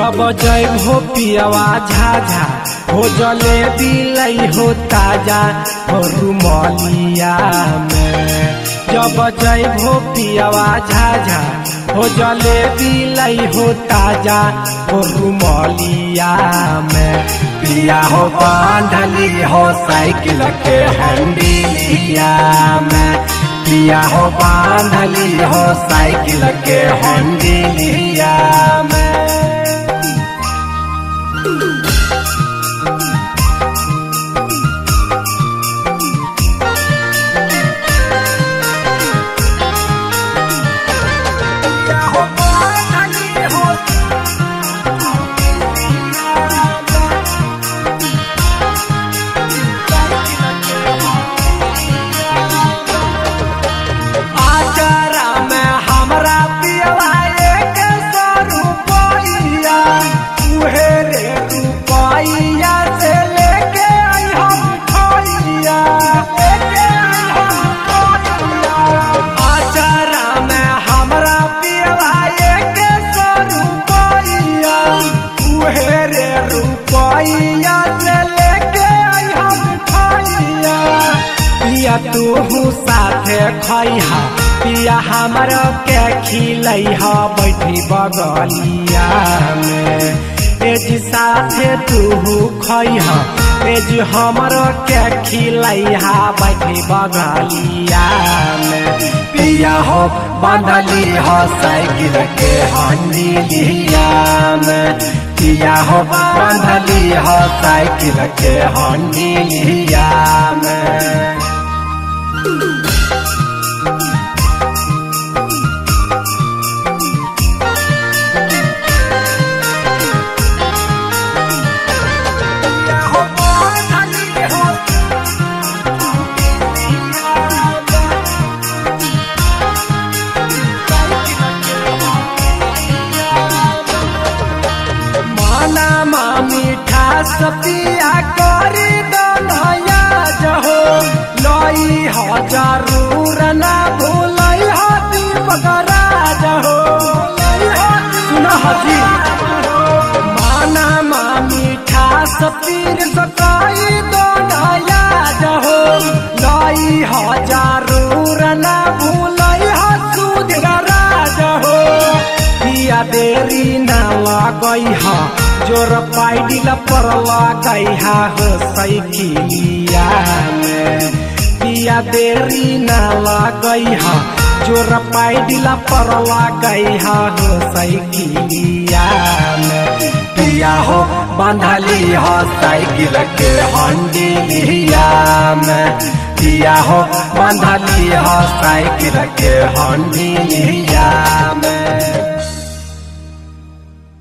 जब जय हो पियवा झाझा हो जलेबी लई हो ताजा हो रुमालिया में। जब जय हो पियवा झाझा हो जलेबी लई हो ताजा हो रुमालिया में। पिया हो बांधली हो साइकिल के हंडिलिया में। पिया हो बांधली हो साइकिल के हंडिलिया में। पिया तू साथे खैहा पिया हमरा के खिलैहा बैठी बगलिया में। एज साथे तू खैहा एज हमरा के खिलैहा बैठी बगलिया में। पिया हो बांधली हो साइकिल के हंडिलिया में। पिया हो बांधली हो साइकिल के हंडिलिया में। मीठा सपिया करी दनया जहो लई हो जरूर ना भूलई हो दीपक राज हो। सुन हजी माना मीठा सपीर सकाई दनया जहो लई हो जरूर ना भूलई हो सुधीर राज हो। पिया देरी ना लगई हो जोर पाइडिल पर लगैहा हो साइकिलिया में। पिया देरी ना लगैहा जोर पाइडिल पर लगैहा हो साइकिलिया में। पिया हो बांधली हो साइकिल के हंडिलिया में। पिया हो बांधली हो साइकिल के हंडिलिया में।